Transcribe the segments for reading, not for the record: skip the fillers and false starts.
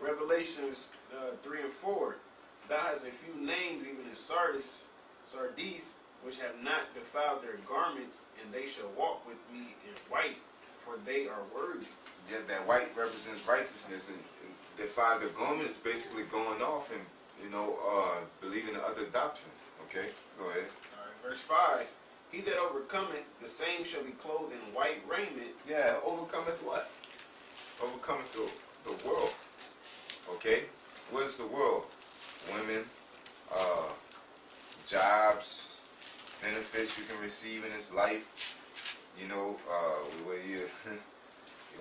Revelations 3 and 4. Thou hast a few names, even in Sardis, which have not defiled their garments, and they shall walk with me in white, for they are worthy. Yeah, that white represents righteousness, and defile the garment is basically going off and believing the other doctrine. Okay, go ahead. All right, verse 5. He that overcometh, the same shall be clothed in white raiment. Yeah, overcometh what? Overcometh the world. Okay, what is the world? Women, jobs, benefits you can receive in this life. You know, where you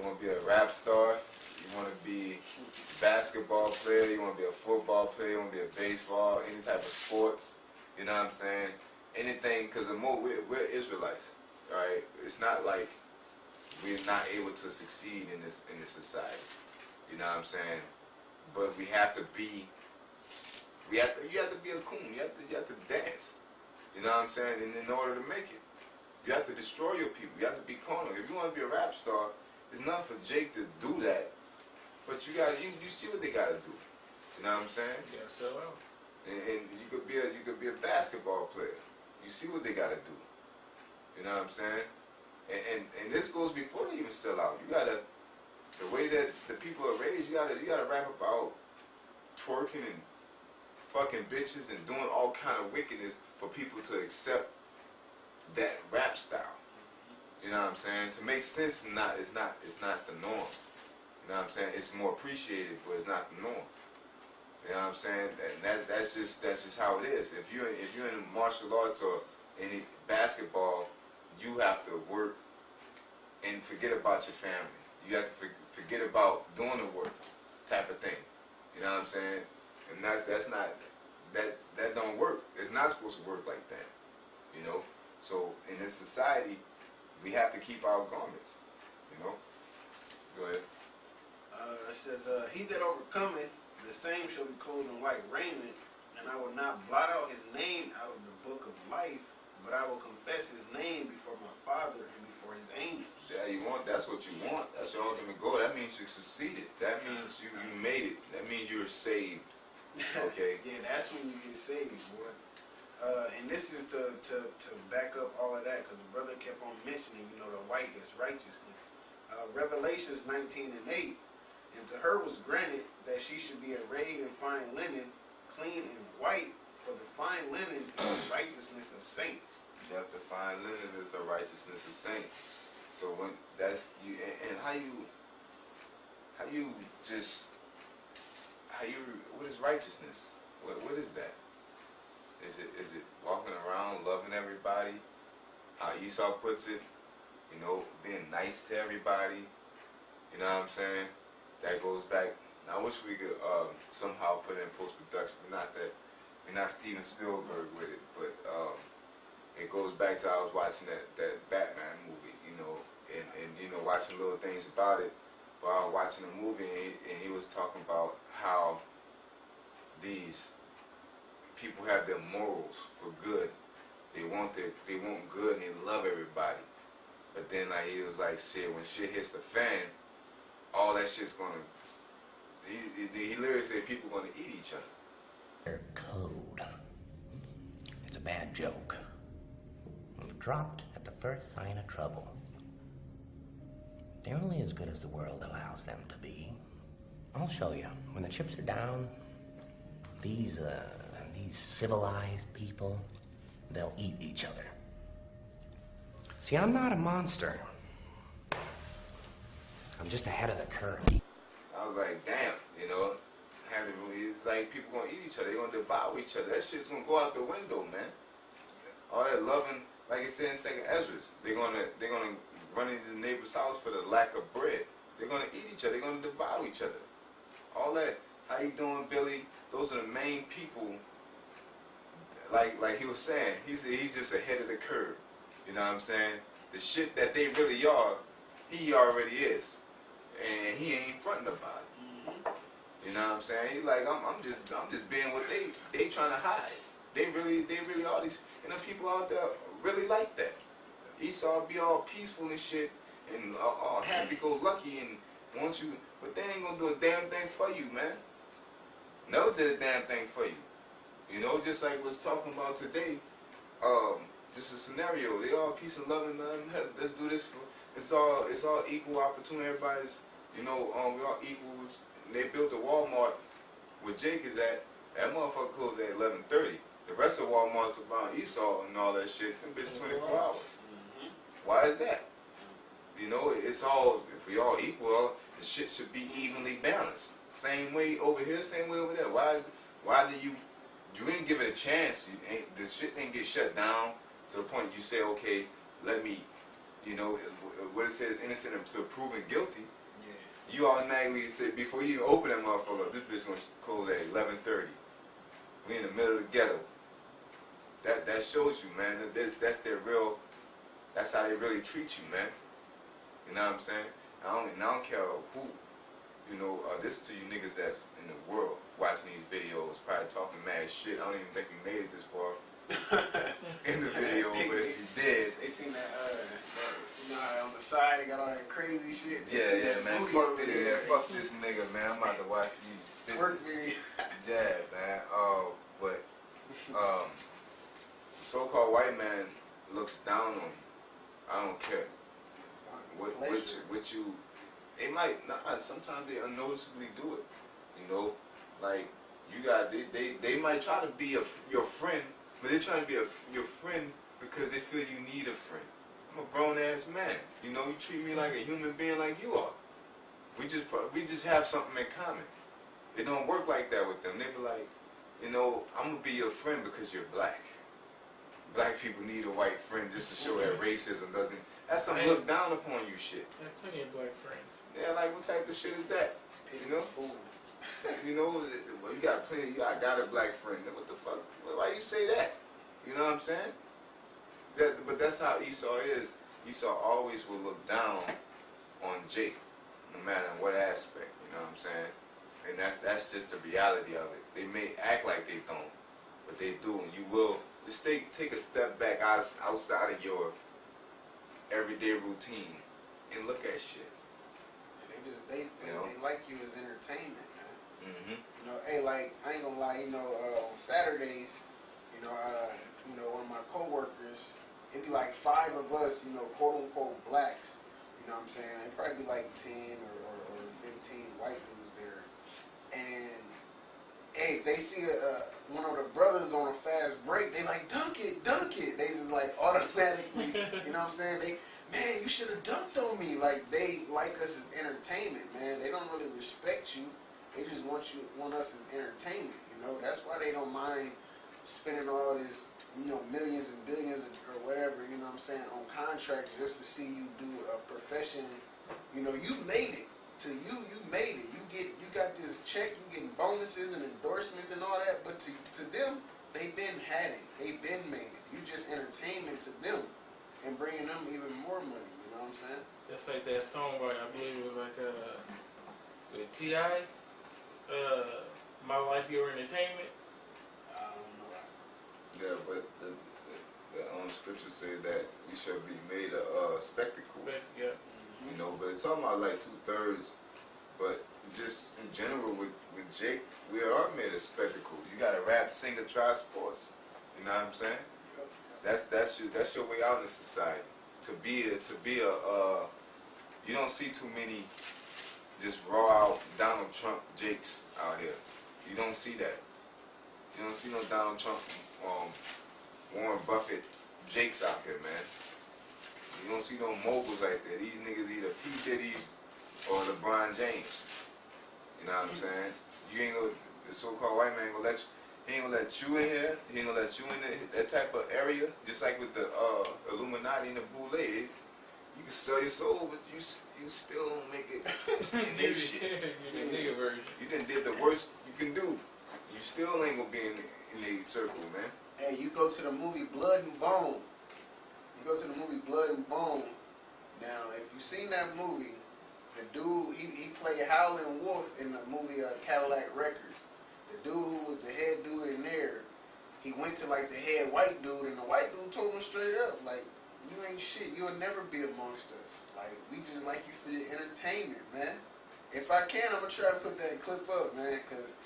want to be a rap star, you want to be a basketball player, you want to be a football player, you want to be a baseball, any type of sports. You know what I'm saying? Anything, because we're Israelites, right? It's not like we're not able to succeed in this society. You know what I'm saying? But we have to be. You have to be a coon. You have to dance. You know what I'm saying? And in order to make it, you have to destroy your people. You have to be carnal. If you want to be a rap star, it's not for Jake to do that. But you see what they gotta do. You know what I'm saying? Yeah, so well. And you could be a basketball player. You see what they gotta do. You know what I'm saying? And this goes before they even sell out. You gotta, the way that the people are raised, you gotta rap about twerking and fucking bitches and doing all kind of wickedness for people to accept that rap style. You know what I'm saying? To make sense, it's not the norm. You know what I'm saying? It's more appreciated, but it's not the norm. You know what I'm saying? And that's just how it is. If you're in martial arts or any basketball, you have to work and forget about your family. You have to forget about doing the work, type of thing. You know what I'm saying? And that don't work. It's not supposed to work like that. You know? So in this society, we have to keep our garments. You know? Go ahead. It says, he that overcometh, the same shall be clothed in white raiment, and I will not blot out his name out of the book of life, but I will confess his name before my Father and before his angels. Yeah, that's what you want. That's your ultimate goal. That means you succeeded. That means you made it. That means you're saved. Okay? Yeah, that's when you get saved, boy. And this is to back up all of that, because the brother kept on mentioning, the white is righteousness. Revelations 19 and 8. And to her was granted that she should be arrayed in fine linen, clean and white, for the fine linen is the righteousness of saints. Yep, the fine linen is the righteousness of saints. So when that's you, and how what is righteousness? What is that? Is it walking around loving everybody? How Esau puts it, being nice to everybody. You know what I'm saying? That goes back. I wish we could somehow put it in post-production. We're not Steven Spielberg with it, but it goes back to I was watching that Batman movie, and watching little things about it. But I was watching the movie, and he was talking about how these people have their morals for good. They want good, and they love everybody. But then he was like, shit, when shit hits the fan, all that shit's gonna. He literally said people are gonna eat each other. Their code. It's a bad joke. Dropped at the first sign of trouble. They're only as good as the world allows them to be. I'll show you. When the chips are down, these civilized people, they'll eat each other. See, I'm not a monster. I'm just ahead of the curve. I was like, damn, it's like people gonna eat each other. They're gonna devour each other. That shit's gonna go out the window, man. All that loving, like it said in 2nd Ezra, they're gonna run into the neighbor's house for the lack of bread. They're gonna eat each other. They're gonna devour each other. All that. How you doing, Billy? Those are the main people. Like he was saying, he said he's just ahead of the curve. You know what I'm saying? The shit that they really are, he already is. And he ain't fronting about it. You know what I'm saying? He's like, I'm just being what they trying to hide. They really all these, people out there really like that. Esau be all peaceful and shit, and all happy go lucky, and but they ain't gonna do a damn thing for you, man. Never did a damn thing for you. You know, just like we was talking about today. Just a scenario. They all peace and love and let's do this. It's all equal opportunity. Everybody's, you know, we all equals. And they built a Walmart where Jake is at. That motherfucker closed at 11:30. The rest of Walmart's around Esau and all that shit. Them bitch 24 hours. Why is that? You know, it's all, if we all equal, the shit should be evenly balanced. Same way over here, same way over there. Why do you didn't give it a chance? The shit didn't get shut down to the point you say, okay, let me, you know, what it says, innocent until proven guilty. Yeah. You automatically say, before you even open that motherfucker, this bitch gonna close at 11:30. We in the middle of the ghetto. That shows you, man. That's their real. That's how they really treat you, man. You know what I'm saying? I don't care who, you know, this to you niggas that's in the world watching these videos, probably talking mad shit. I don't even think you made it this far in the video, but if you did, they seen that, you know, how on the side they got all that crazy shit. Yeah, man. Fuck this nigga, man. I'm about to watch these bitches. Yeah, man. But so-called white man looks down on you. I don't care. What you, they might not. Sometimes they unnoticeably do it. You know, like you got they might try to be your friend, but they're trying to be your friend because they feel you need a friend. I'm a grown ass man. You know, you treat me like a human being, like you are. We just have something in common. It don't work like that with them. They be like, you know, I'm gonna be your friend because you're black. Black people need a white friend just to show that racism doesn't. That's some look down upon you shit. I have plenty of black friends. Yeah, like what type of shit is that? You know? You know, you got plenty. I got a black friend. What the fuck? Why you say that? You know what I'm saying? But that's how Esau is. Esau always will look down on Jake, no matter in what aspect. You know what I'm saying? And that's just the reality of it. They may act like they don't, but they do, and you will. Just take a step back outside of your everyday routine and look at shit. They like you as entertainment, man. Mm-hmm. You know, hey, like I ain't gonna lie. You know, on Saturdays, you know, one of my coworkers, it'd be like 5 of us, you know, quote unquote blacks. You know what I'm saying? It'd probably be like 10 or 15 white dudes there, and hey, if they see one of the brothers on a fast break, they like, dunk it. They just like automatically, you know what I'm saying? Man, you should have dunked on me. Like, they like us as entertainment, man. They don't really respect you. They just want us as entertainment, you know? That's why they don't mind spending all this, you know, millions and billions or whatever, you know what I'm saying, on contracts just to see you do a profession. You know, you made it. You made it. You got this check, you getting bonuses and endorsements and all that, but to them, they been had it. They been made it. You just entertainment to them and bringing them even more money, you know what I'm saying? That's like that song by, I believe it was like with T.I., My Life Your Entertainment. I don't know. Yeah, but the scriptures say that we shall be made a spectacle. Yeah. You know, but it's talking about like 2/3. But just in general with Jake, we are made a spectacle. You got to rap, singer, try sports. You know what I'm saying? That's your way out in society. To be a you don't see too many just raw out Donald Trump Jakes out here. You don't see that. You don't see no Donald Trump, Warren Buffett Jakes out here, man. You don't see no moguls like that. These niggas either P. Diddy's or LeBron James. You know what I'm saying? You ain't gonna, the so-called white man gonna let you, he ain't gonna let you in here. He ain't gonna let you in that type of area. Just like with the Illuminati and the Boule. You can sell your soul, but you still don't make it in this shit. You done did the worst you can do. You still ain't gonna be in the circle, man. Hey, you go to the movie Blood and Bone. Now, if you seen that movie, the dude, he played Howlin' Wolf in the movie Cadillac Records. The dude who was the head dude in there, he went to like the head white dude, and the white dude told him straight up, like, you ain't shit. You'll never be amongst us. Like, we just like you for your entertainment, man. If I can, I'm gonna try to put that clip up, man, because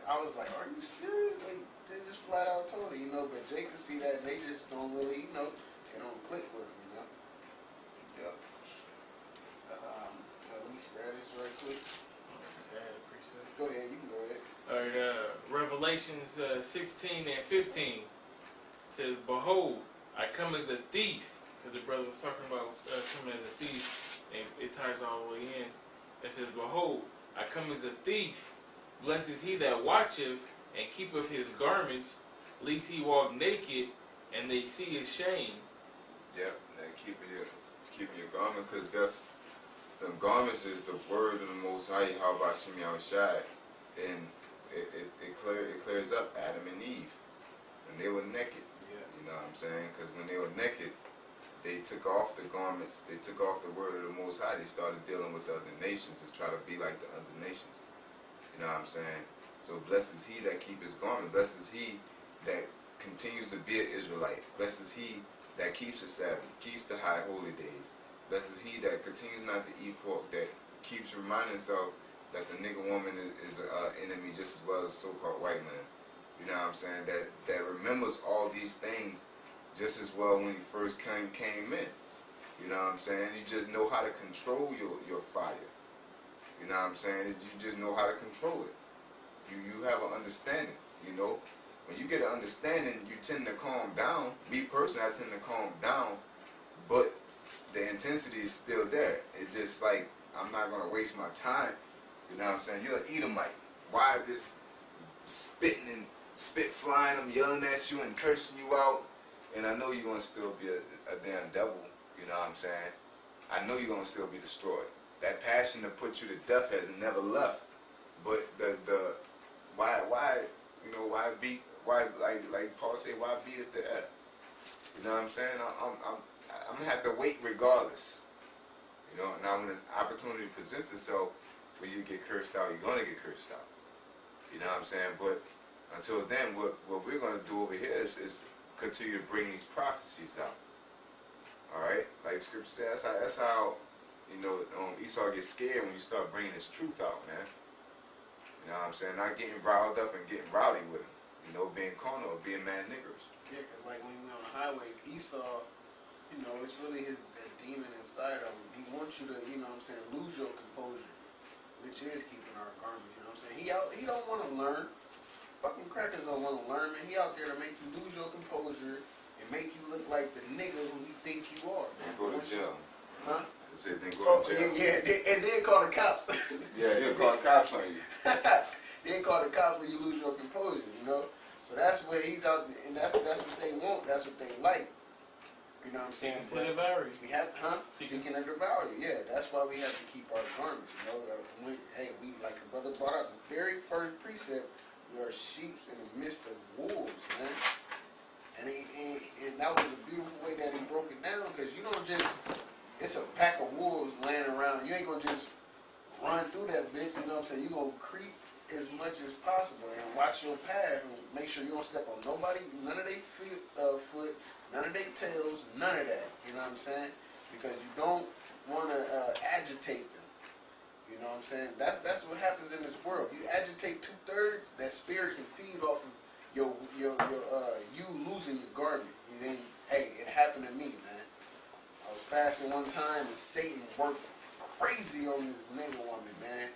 I was like, are you serious? Like, they just flat out told it, you know, but Jay could see that, and they just don't really, you know, they don't click with him, you know. Yep. Let me grab this right quick. Go ahead, you can go ahead. Alright, Revelations 16 and 15 says, "Behold, I come as a thief." Because the brother was talking about coming as a thief, and it ties all the way in. It says, "Behold, I come as a thief. Blessed is he that watcheth and keepeth his garments, lest he walk naked, and they see his shame." Yep, and keeping your garment, because that's the garments is the word of the Most High, Yahweh Shem Yahushai, and it clears up Adam and Eve when they were naked. Yeah. You know what I'm saying? Because when they were naked, they took off the garments, they took off the word of the Most High. They started dealing with the other nations to try to be like the other nations. You know what I'm saying? So blessed is he that keep his garment. Blessed is he that continues to be an Israelite. Blessed is he that keeps the Sabbath, keeps the high holy days. Blessed is he that continues not to eat pork, that keeps reminding himself that the nigger woman is an enemy just as well as so-called white man. You know what I'm saying? That remembers all these things just as well when he first came in. You know what I'm saying? You just know how to control your fire. You know what I'm saying? You just know how to control it. You have an understanding, you know? When you get an understanding, you tend to calm down. Me personally, I tend to calm down, but the intensity is still there. It's just like, I'm not going to waste my time. You know what I'm saying? You're an Edomite. Why is this spitting and spit flying? I'm yelling at you and cursing you out. And I know you're going to still be a damn devil. You know what I'm saying? I know you're going to still be destroyed. That passion to put you to death has never left. But why you know, why like Paul said, why beat it to death? You know what I'm saying? I'm gonna have to wait regardless. You know, now when this opportunity presents itself for you to get cursed out, you're gonna get cursed out. You know what I'm saying? But until then, what we're gonna do over here is continue to bring these prophecies out. Alright? Like Scripture says, that's how you know, Esau gets scared when you start bringing this truth out, man. You know what I'm saying? Not getting riled up and getting rowdy with him. You know, being carnal or being mad niggers. Yeah, because like when we on the highways, Esau, you know, it's really that demon inside of him. He wants you to, you know what I'm saying, lose your composure, which is keeping our garments, you know what I'm saying? He don't want to learn. Fucking crackers don't want to learn, man. He out there to make you lose your composure and make you look like the nigga who you think you are, man. And go to jail. Huh? I said, then go to jail. Yeah, and then call the cops. Yeah, he'll call the cops on you. Then call the cops when you lose your composure, you know? So that's where he's out, and that's what they want, that's what they like. You know what I'm saying? Seeking to devour you. We have, Seeking to devour you, yeah. That's why we have to keep our garments, you know? We, like the brother brought up, the very first precept, we are sheep in the midst of wolves, man. And that was a beautiful way that he broke it down, because you don't just, it's a pack of wolves laying around. You ain't going to just run through that bitch, you know what I'm saying? You're going to creep as much as possible and watch your path and make sure you don't step on nobody, none of their foot, none of their tails, none of that, you know what I'm saying? Because you don't want to agitate them, you know what I'm saying? That's what happens in this world. You agitate 2/3, that spirit can feed off of you losing your garment. And then, hey, it happened to me, man. I was fasting one time and Satan worked crazy on this nigga woman, man.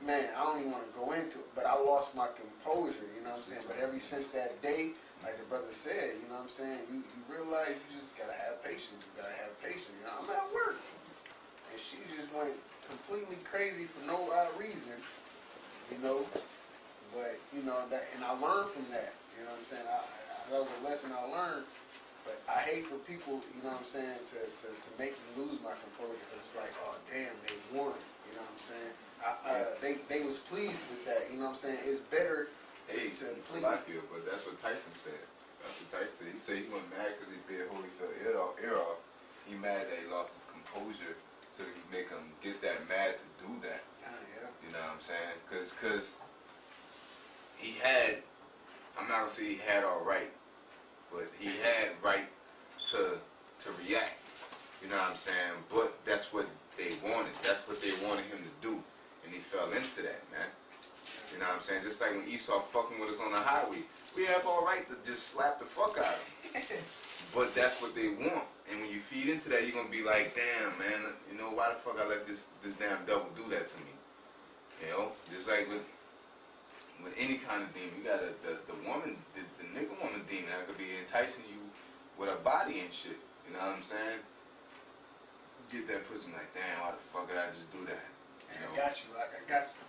Man, I don't even want to go into it, but I lost my composure, you know what I'm saying? But ever since that day, like the brother said, you know what I'm saying, you realize you just gotta have patience. You gotta have patience. You know, I'm at work, and she just went completely crazy for no reason, you know. But you know that, and I learned from that. You know what I'm saying? That was a lesson I learned. But I hate for people, you know what I'm saying, to make me lose my composure, because it's like, oh damn, they won. You know what I'm saying? They was pleased with that. You know what I'm saying? It's better to please. But that's what Tyson said. That's what Tyson said. He said he wasn't mad because he bid Holyfield ear off. He mad that he lost his composure to make him get that mad to do that. Yeah. You know what I'm saying? Because he had, I'm not going to say he had all right, but he had right to react. You know what I'm saying? But that's what they wanted. That's what they wanted him to do. And he fell into that, man. You know what I'm saying? Just like when Esau fucking with us on the highway. We have all right to just slap the fuck out of him. But that's what they want. And when you feed into that, you're going to be like, damn, man, you know, why the fuck I let this damn devil do that to me? You know? Just like with any kind of demon. You got the woman, the nigga woman demon that could be enticing you with her body and shit. You know what I'm saying? Get that pussy like, damn, why the fuck did I just do that? You know? I got you. Like I got you.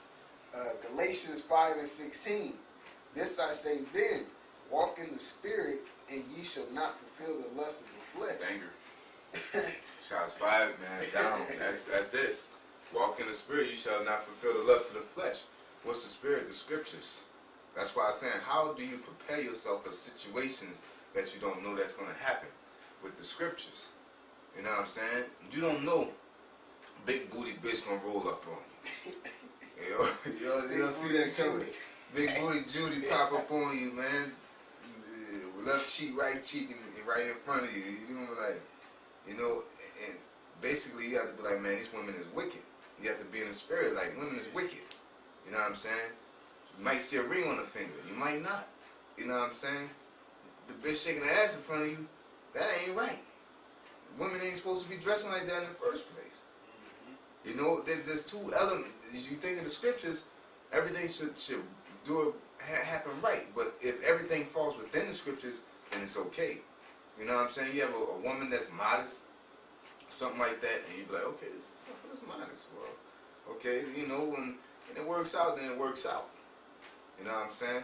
Galatians 5:16. This I say then, walk in the spirit, and ye shall not fulfill the lust of the flesh. Banger. Shots fired, man. Down. That's it. Walk in the spirit, you shall not fulfill the lust of the flesh. What's the spirit? The scriptures. That's why I'm saying, how do you prepare yourself for situations that you don't know that's going to happen? With the scriptures. You know what I'm saying? You don't know big booty bitch gonna roll up on you. You don't see that coming. Big booty Judy pop up on you, man. Left cheek, right cheek, and right in front of you. You know, like, you know, and basically you have to be like, man, these women is wicked. You have to be in the spirit, like, women is wicked. You know what I'm saying? You might see a ring on the finger. You might not. You know what I'm saying? The bitch shaking her ass in front of you, that ain't right. Women ain't supposed to be dressing like that in the first place. You know, there's two elements. As you think of the scriptures, everything should happen right. But if everything falls within the scriptures, then it's okay. You know what I'm saying? You have a woman that's modest, something like that, and you be like, okay, this modest. Well, okay, you know, when it works out, then it works out. You know what I'm saying?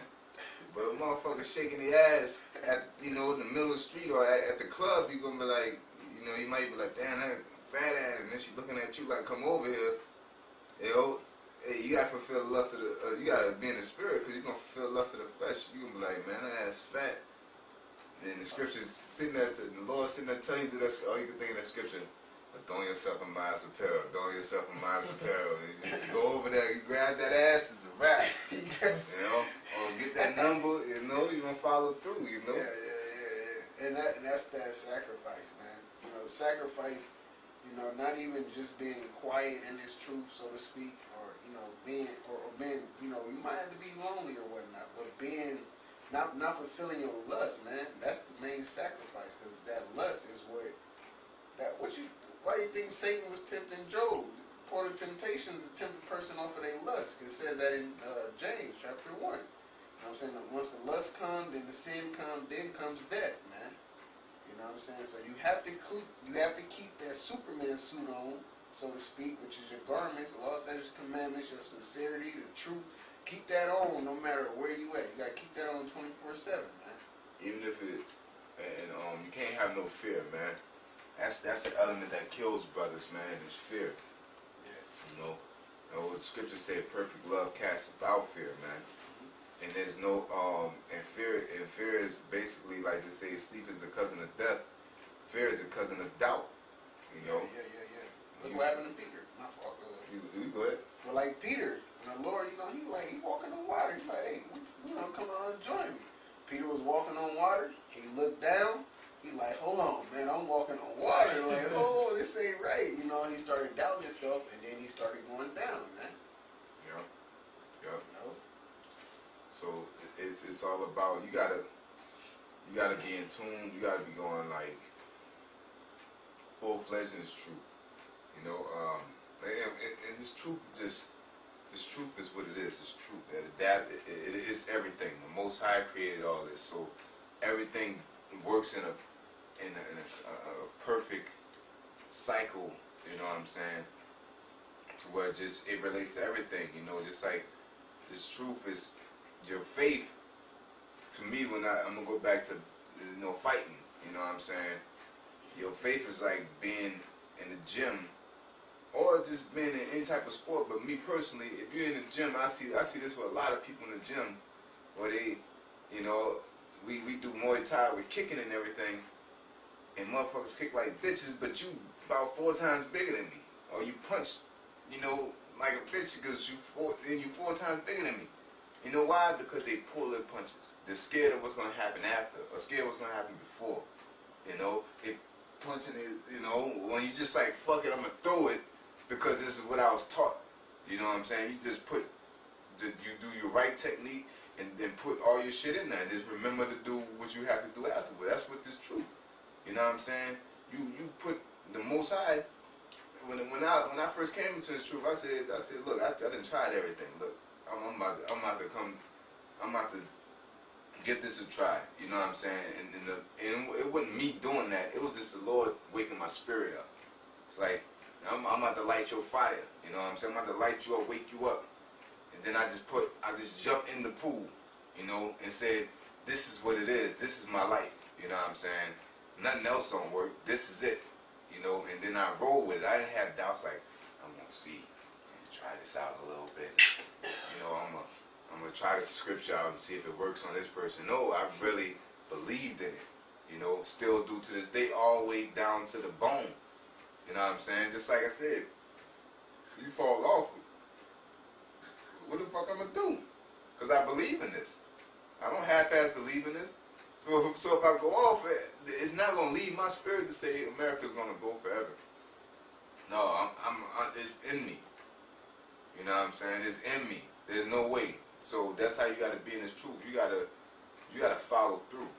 But a motherfucker shaking the ass at, you know, in the middle of the street or at the club, you're gonna be like, you know, you might be like, damn, that fat ass, and then she looking at you like, come over here. You know, hey, you gotta fulfill the lust of the, you gotta be in the spirit, because you're gonna fulfill the lust of the flesh. You're gonna be like, man, that ass fat. And the scripture's sitting there, the Lord sitting there telling you that, all you can think of that scripture, adorn yourself in miles apparel, adorn yourself in miles apparel. And you just go over there, you grab that ass, it's a wrap. You know, or get that number, you know, you're gonna follow through, you know. Yeah. And that's that sacrifice, man. You know, sacrifice, you know, not even just being quiet in this truth, so to speak, or, you know, being, you know, you might have to be lonely or whatnot, but being, not fulfilling your lust, man, that's the main sacrifice, because that lust is why you think Satan was tempting Job? Part of temptation is to tempt a person off of their lust. It says that in James chapter 1. You know what I'm saying? Once the lust comes, then the sin comes, then comes death, man. You know what I'm saying? So you have to keep that Superman suit on, so to speak, which is your garments, the law, statutes, commandments, your sincerity, the truth. Keep that on no matter where you at. You gotta keep that on 24/7, man. Even if it, and you can't have no fear, man. That's the element that kills brothers, man, is fear. Yeah. You know what the scriptures say, perfect love casts out fear, man. And there's no and fear is basically like they say sleep is the cousin of death. Fear is the cousin of doubt. You know? Yeah. Look what happened to Peter. My fault. You go ahead. But like Peter, and the Lord, you know, he walking on water. He's like, hey, you know, come on, join me. Peter was walking on water. He looked down. He like, hold on, man, I'm walking on water. Like, oh, this ain't right. You know, he started doubting himself, and then he started going down, man. Yep. You know? So it's all about you gotta be in tune. You gotta be going like full fledged in this truth. You know, and this truth is what it is. It's truth. It is everything. The Most High created all this, so everything works in a perfect cycle. You know what I'm saying? To where it relates to everything. You know, just like this truth is your faith. To me, when I'm gonna go back to, you know, fighting. You know what I'm saying? Your faith is like being in the gym, or just being in any type of sport. But me personally, if you're in the gym, I see this with a lot of people in the gym, where they, you know, we do Muay Thai with kicking and everything, and motherfuckers kick like bitches, but you about 4 times bigger than me, or you punch, you know, like a bitch because you 4 times bigger than me. You know why? Because they pull their punches. They're scared of what's gonna happen after, or scared of what's gonna happen before. You know, they punching it. You know, when you just like fuck it, I'm gonna throw it. because this is what I was taught. You know what I'm saying? You just you do your right technique and then put all your shit in there. And just remember to do what you have to do afterward. That's what this truth. You know what I'm saying? You put the Most High. When I first came into this truth, I said, look, I done tried everything. Look, I'm about to give this a try. You know what I'm saying? And it wasn't me doing that. It was just the Lord waking my spirit up. It's like, I'm about to light your fire. You know what I'm saying? I'm about to light you up, wake you up. And then I just jumped in the pool, you know, and said, this is what it is. This is my life. You know what I'm saying? Nothing else don't work. This is it. You know, and then I rolled with it. I didn't have doubts like, I'm going to see. I'm going to try this out a little bit. You know, I'm going to try the scripture out and see if it works on this person. No, I really believed in it. You know, still do to this day, all the way down to the bone. You know what I'm saying? Just like I said, you fall off, what the fuck I'm going to do? Because I believe in this. I don't half-ass believe in this. So if I go off, it's not going to leave my spirit to say America's going to go forever. No, it's in me. You know what I'm saying? It's in me. There's no way. So that's how you got to be in this truth. You got to follow through.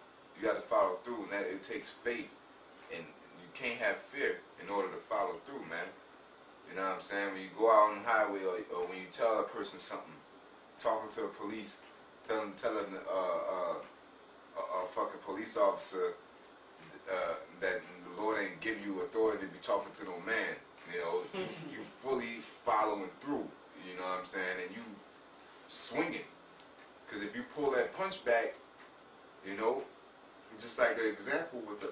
You got to follow through, and that it takes faith, and you can't have fear in order to follow through, man. You know what I'm saying? When you go out on the highway, or when you tell a person something, talking to the police, telling a fucking police officer that the Lord ain't give you authority to be talking to no man. You know, you fully following through. You know what I'm saying? And you swinging. Because if you pull that punch back, you know, just like the example with the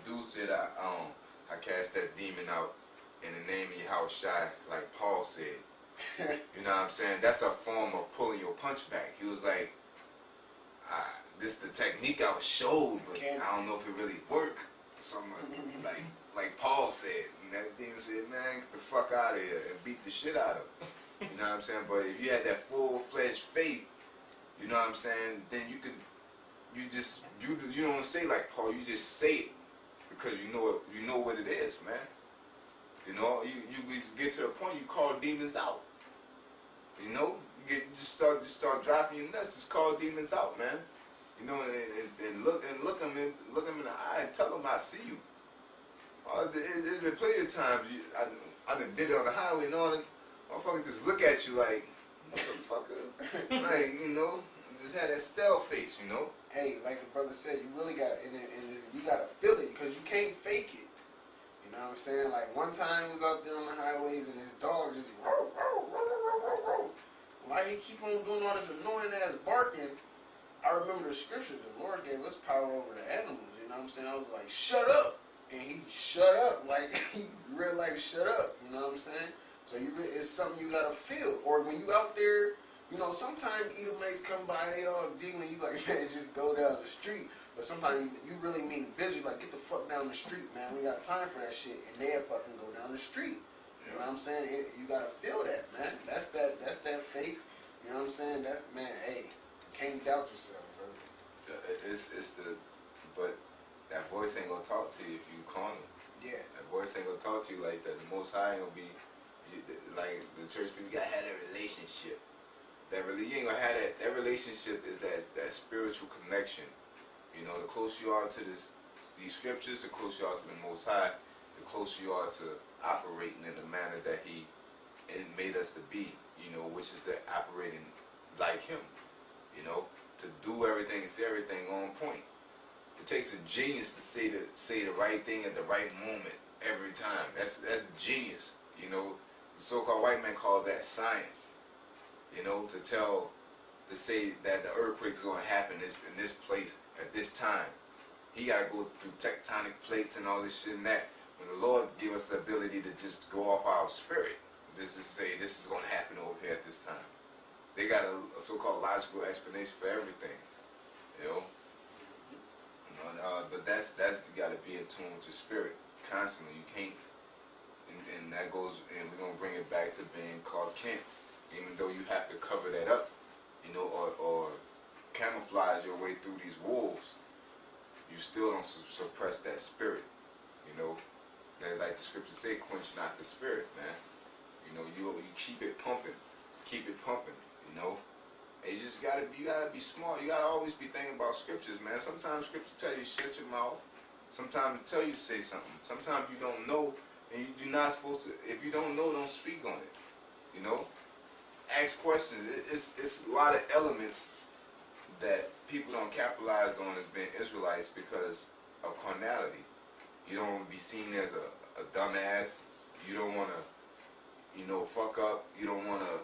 dude said, I cast that demon out in the name of Yahushua, like Paul said. You know what I'm saying? That's a form of pulling your punch back. He was like, this the technique I was showed, but I don't know if it really worked. Something like Paul said. And that demon said, man, get the fuck out of here, and beat the shit out of him. You know what I'm saying? But if you had that full-fledged faith, you know what I'm saying, then you don't say like Paul, you just say it because you know what it is, man. You know, you get to the point you call demons out. You know, just start dropping your nuts. Just call demons out, man. You know, and look them in the eye and tell them I see you. There's been plenty of times I done did it on the highway and all that. Motherfuckers just look at you like, motherfucker, like, you know, just had that stealth face, you know. Hey, like the brother said, you really got to, and you got to feel it because you can't fake it. You know what I'm saying? Like one time he was out there on the highways and his dog just why he keep on doing all this annoying ass barking? I remember the scripture, the Lord gave us power over the animals, you know what I'm saying? I was like, shut up! And he shut up, like, he real life shut up, you know what I'm saying? So it's something you gotta feel. Or when you out there, you know, sometimes Edomites come by, they all digging, you like, man, just go down the street. But sometimes you really mean business, like, get the fuck down the street, man, we got time for that shit. And they'll fucking go down the street. You know what I'm saying? You gotta feel that, man. That's that faith. You know what I'm saying? That's, man, hey, can't doubt yourself, brother. But that voice ain't gonna talk to you if you carnal. Yeah. That voice ain't gonna talk to you like that. The Most High ain't gonna be, like the church people, you gotta have that relationship. You ain't gonna have that. That relationship is that spiritual connection. You know, the closer you are to these scriptures, the closer you are to the Most High, the closer you are to operating in the manner that He made us to be. You know, which is the operating like Him. You know, to do everything and say everything on point. It takes a genius to say the right thing at the right moment every time. That's genius. You know, the so-called white man calls that science. You know, to say that the earthquake is going to happen in this place at this time. He got to go through tectonic plates and all this shit and that. When the Lord gave us the ability to just go off our spirit, just to say this is going to happen over here at this time. They got a so-called logical explanation for everything. You know. But that's you got to be in tune with your spirit constantly. You can't, and that goes, and we're gonna bring it back to being Clark Kent. Even though you have to cover that up, you know, or camouflage your way through these wolves, you still don't suppress that spirit. You know, that, like the scriptures say, quench not the spirit, man. You know, you keep it pumping, you know. And you just gotta be smart. You gotta always be thinking about scriptures, man. Sometimes scriptures tell you shut your mouth. Sometimes it tell you to say something. Sometimes you don't know, and you're not supposed to. If you don't know, don't speak on it. You know, ask questions. It's a lot of elements that people don't capitalize on as being Israelites because of carnality. You don't want to be seen as a dumbass. You don't want to, you know, fuck up. You don't want to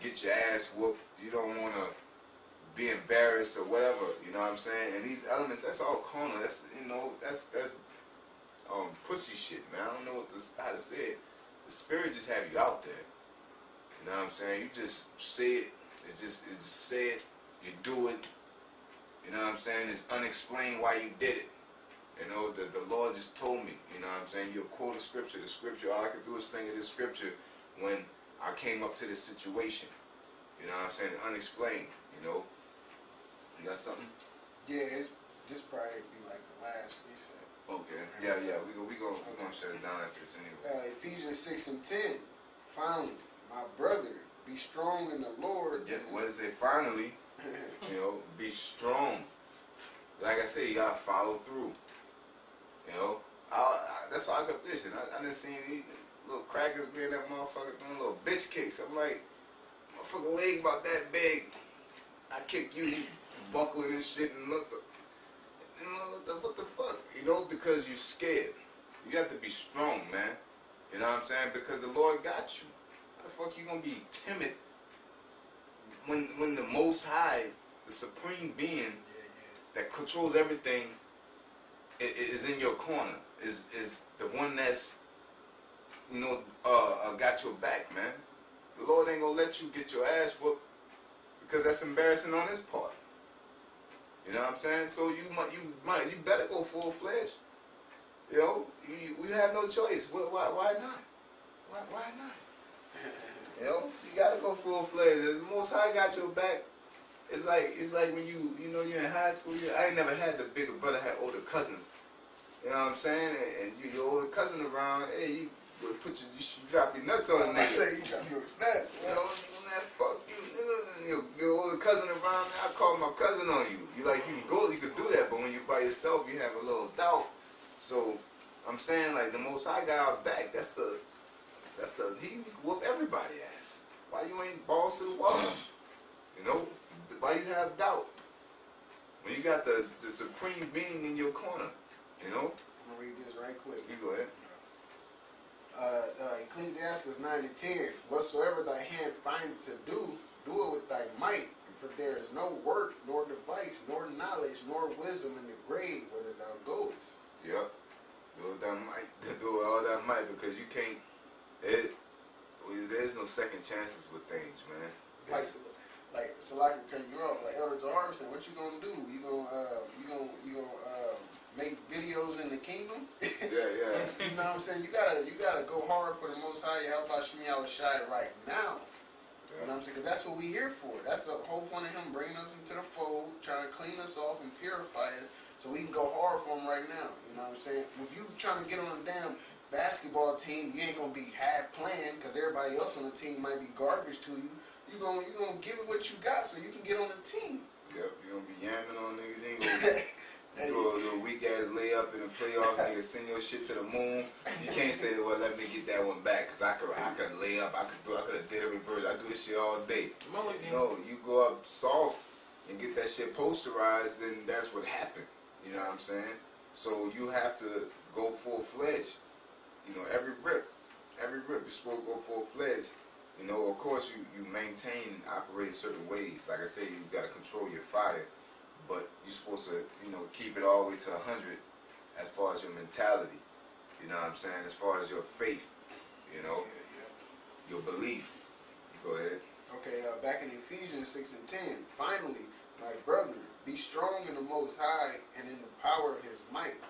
get your ass whooped. You don't want to be embarrassed or whatever. You know what I'm saying? And these elements, that's all carnal. That's, you know, that's pussy shit, man. I don't know how to say it. The spirit just have you out there. You know what I'm saying? You just say it. It's just say it. You do it. You know what I'm saying? It's unexplained why you did it. You know, the Lord just told me. You know what I'm saying? You'll quote a scripture. The scripture, all I could do is think of this scripture when I came up to this situation. You know what I'm saying? Unexplained, you know. You got something? Yeah, this probably be like the last preset. Okay. Yeah. We gonna shut it down after this anyway. Ephesians 6:10. Finally, my brother, be strong in the Lord. Yeah, what is it? Finally, you know, be strong. Like I said, you gotta follow through. You know, that's all I could vision. I didn't see any little crackers being that motherfucker doing little bitch kicks. I'm like, motherfucker leg about that big. I kick you, buckling and shit, and look, you know, what the fuck? You know, because you're scared. You have to be strong, man. You know what I'm saying? Because the Lord got you. How the fuck you gonna be timid when the Most High, the Supreme Being that controls everything, is in your corner? Is the one that's, you know, got your back, man. The Lord ain't gonna let you get your ass whooped because that's embarrassing on his part. You know what I'm saying? So you better go full-fledged. You know, we have no choice. Why not? Why not? You know, you gotta go full-fledged. The Most High got your back. It's like when you know, you're in high school. I ain't never had the bigger brother, had older cousins. You know what I'm saying? And your older cousin around, hey, you drop your nuts on a nigga. I say you drop your nuts. You know, fuck you, nigga. Your older cousin around, I call my cousin on you. You can do that, but when you're by yourself, you have a little doubt. So I'm saying, like, the Most High got our back. He can whoop everybody ass. Why you ain't balls to the wall? You know, why you have doubt? When you got the supreme being in your corner, you know. I'm gonna read this right quick. You go ahead. Ecclesiastes 9:10. Whatsoever thy hand findeth to do, do it with thy might. For there is no work, nor device, nor knowledge, nor wisdom in the grave whither thou goest. Yep. Do it that might. Do it all that might, because you can't. There's no second chances with things, man. Like so I can cut you off. Like Elder Jarvis, what you gonna do? You gonna make videos in the kingdom? Yeah. You know what I'm saying? You gotta go hard for the Most High. How about Shemi Awashai right now? You know what I'm saying? Because that's what we here for. That's the whole point of him bringing us into the fold, trying to clean us off and purify us, so we can go hard for him right now. You know what I'm saying? If you trying to get on a damn basketball team, you ain't gonna be half playing because everybody else on the team might be garbage to you. You gonna give it what you got so you can get on the team. Yep, you gonna be yamming on niggas. You ain't gonna do a little weak ass layup in the playoffs. Niggas send your shit to the moon. You can't say, well, let me get that one back because I could lay up. I could have did a reverse. I do this shit all day. No, you go up soft and get that shit posterized, then that's what happened. You know what I'm saying? So you have to go full-fledged. You know, every rip, you're supposed to go full-fledged. You know, of course, you maintain and operate certain ways. Like I said, you got to control your fire, but you're supposed to, you know, keep it all the way to 100 as far as your mentality. You know what I'm saying? As far as your faith, you know, your belief. Go ahead. Okay, back in Ephesians 6:10. Finally, my brethren, be strong in the Most High and in the power of his might.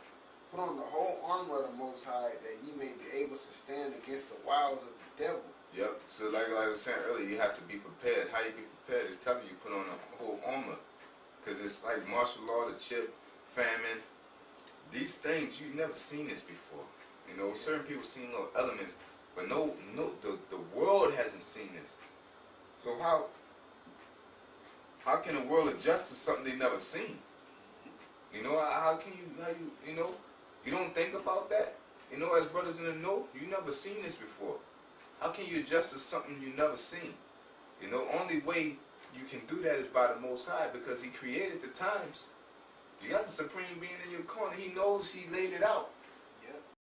Put on the whole armor of the Most High, that ye may be able to stand against the wiles of the devil. Yep. So like I was saying earlier, you have to be prepared. How you be prepared is telling you put on the whole armor. Because it's like martial law, the chip, famine. These things, you've never seen this before. You know, certain people seen little elements, but the world hasn't seen this. So how can the world adjust to something they never seen? You know, how you know, you don't think about that? You know, as brothers in the know, you never seen this before. How can you adjust to something you never seen? You know, only way you can do that is by the Most High, because He created the times. You got the Supreme Being in your corner. He knows He laid it out.